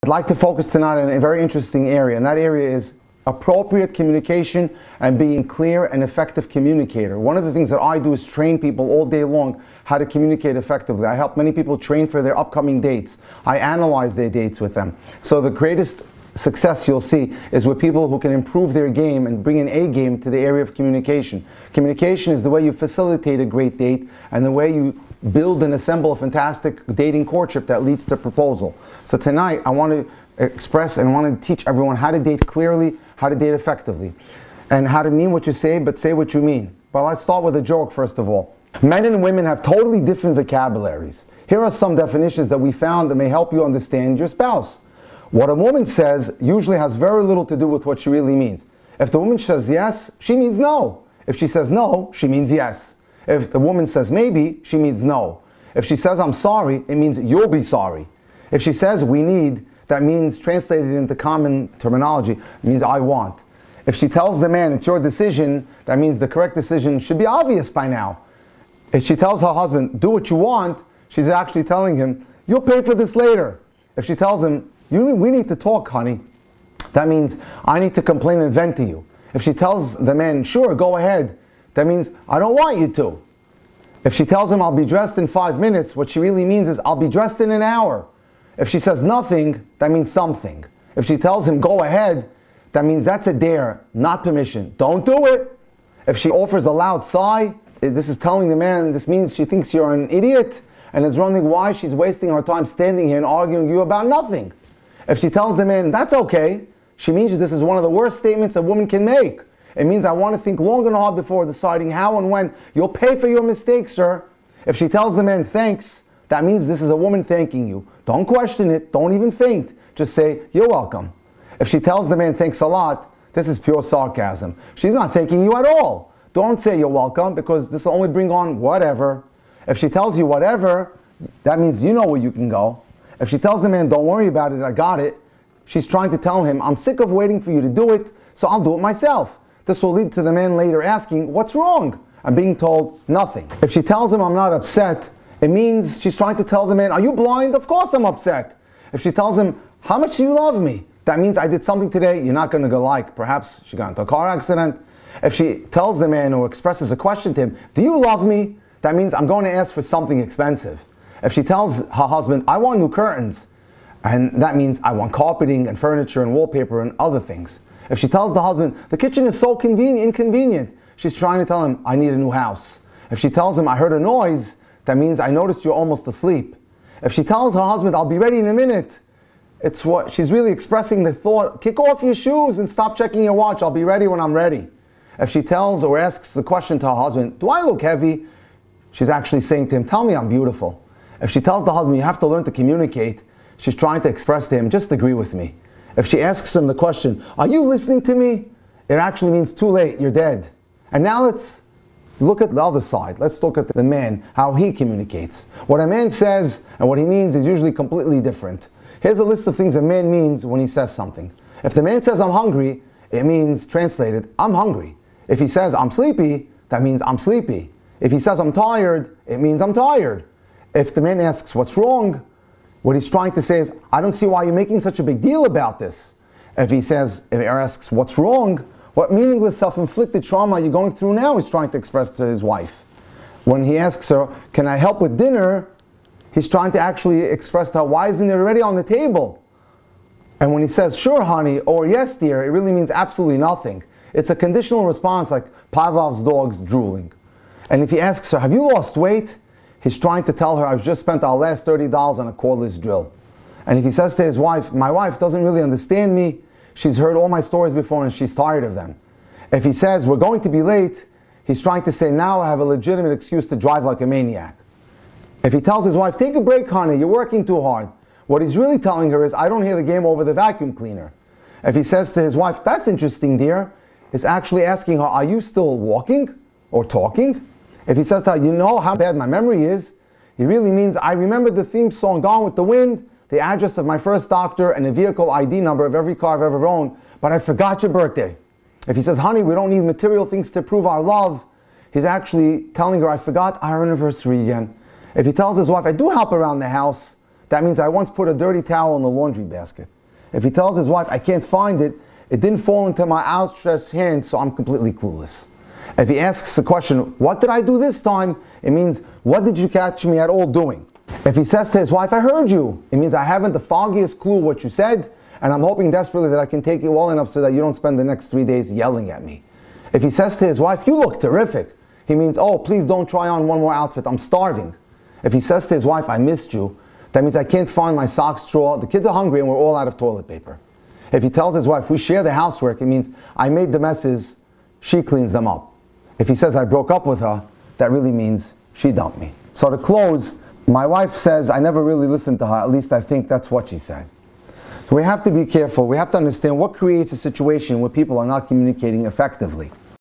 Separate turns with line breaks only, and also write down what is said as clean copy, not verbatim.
I'd like to focus tonight on a very interesting area, and that area is appropriate communication and being clear and effective communicator. One of the things that I do is train people all day long how to communicate effectively. I help many people train for their upcoming dates. I analyze their dates with them. So the greatest success you'll see is with people who can improve their game and bring an A game to the area of communication. Communication is the way you facilitate a great date and the way you build and assemble a fantastic dating courtship that leads to proposal. So tonight I want to express and want to teach everyone how to date clearly, how to date effectively, and how to mean what you say but say what you mean. But let's start with a joke first of all. Men and women have totally different vocabularies. Here are some definitions that we found that may help you understand your spouse. What a woman says usually has very little to do with what she really means. If the woman says yes, she means no. If she says no, she means yes. If the woman says maybe, she means no. If she says I'm sorry, it means you'll be sorry. If she says we need, that means, translated into common terminology, it means I want. If she tells the man it's your decision, that means the correct decision should be obvious by now. If she tells her husband do what you want, she's actually telling him you'll pay for this later. If she tells him we need to talk, honey, that means I need to complain and vent to you. If she tells the man sure, go ahead, that means I don't want you to. If she tells him I'll be dressed in 5 minutes, what she really means is I'll be dressed in an hour. If she says nothing, that means something. If she tells him go ahead, that means that's a dare, not permission. Don't do it. If she offers a loud sigh, this is telling the man, this means she thinks you're an idiot and is wondering why she's wasting her time standing here and arguing with you about nothing. If she tells the man that's okay, she means this is one of the worst statements a woman can make. It means I want to think long and hard before deciding how and when you'll pay for your mistakes, sir. If she tells the man thanks, that means this is a woman thanking you. Don't question it. Don't even faint. Just say, you're welcome. If she tells the man thanks a lot, this is pure sarcasm. She's not thanking you at all. Don't say you're welcome because this will only bring on whatever. If she tells you whatever, that means you know where you can go. If she tells the man, don't worry about it, I got it, she's trying to tell him, I'm sick of waiting for you to do it, so I'll do it myself. This will lead to the man later asking, what's wrong? I'm being told nothing. If she tells him I'm not upset, it means she's trying to tell the man, are you blind? Of course I'm upset. If she tells him, how much do you love me? That means I did something today you're not going to like. Perhaps she got into a car accident. If she tells the man or expresses a question to him, do you love me? That means I'm going to ask for something expensive. If she tells her husband, I want new curtains, and that means I want carpeting and furniture and wallpaper and other things. If she tells the husband, the kitchen is so inconvenient, she's trying to tell him, I need a new house. If she tells him, I heard a noise, that means I noticed you're almost asleep. If she tells her husband, I'll be ready in a minute, it's what she's really expressing the thought, kick off your shoes and stop checking your watch, I'll be ready when I'm ready. If she tells or asks the question to her husband, do I look heavy? She's actually saying to him, tell me I'm beautiful. If she tells the husband, you have to learn to communicate, she's trying to express to him, just agree with me. If she asks him the question, are you listening to me? It actually means too late, you're dead. And now let's look at the other side. Let's look at the man, how he communicates. What a man says and what he means is usually completely different. Here's a list of things a man means when he says something. If the man says I'm hungry, it means, translated, I'm hungry. If he says I'm sleepy, that means I'm sleepy. If he says I'm tired, it means I'm tired. If the man asks what's wrong, what he's trying to say is, I don't see why you're making such a big deal about this. If he asks what's wrong, what meaningless self-inflicted trauma are you going through now, he's trying to express to his wife. When he asks her, can I help with dinner, he's trying to actually express to her, why isn't it already on the table? And when he says, sure honey, or yes dear, it really means absolutely nothing. It's a conditional response like Pavlov's dog's drooling. And if he asks her, have you lost weight? He's trying to tell her, I've just spent our last $30 on a cordless drill. And if he says to his wife, my wife doesn't really understand me, she's heard all my stories before and she's tired of them. If he says, we're going to be late, he's trying to say, now I have a legitimate excuse to drive like a maniac. If he tells his wife, take a break honey, you're working too hard, what he's really telling her is, I don't hear the game over the vacuum cleaner. If he says to his wife, that's interesting dear, it's actually asking her, are you still walking or talking? If he says to her, you know how bad my memory is, he really means, I remember the theme song Gone with the Wind, the address of my first doctor, and the vehicle ID number of every car I've ever owned, but I forgot your birthday. If he says, honey, we don't need material things to prove our love, he's actually telling her, I forgot our anniversary again. If he tells his wife, I do help around the house, that means I once put a dirty towel in the laundry basket. If he tells his wife, I can't find it, it didn't fall into my outstretched hand, so I'm completely clueless. If he asks the question, what did I do this time? It means, what did you catch me at all doing? If he says to his wife, I heard you, it means I haven't the foggiest clue what you said, and I'm hoping desperately that I can take it well enough so that you don't spend the next 3 days yelling at me. If he says to his wife, you look terrific, he means, oh, please don't try on one more outfit, I'm starving. If he says to his wife, I missed you, that means I can't find my socks drawer, the kids are hungry and we're all out of toilet paper. If he tells his wife, we share the housework, it means I made the messes, she cleans them up. If he says I broke up with her, that really means she dumped me. So to close, my wife says I never really listened to her, at least I think that's what she said. So we have to be careful, we have to understand what creates a situation where people are not communicating effectively.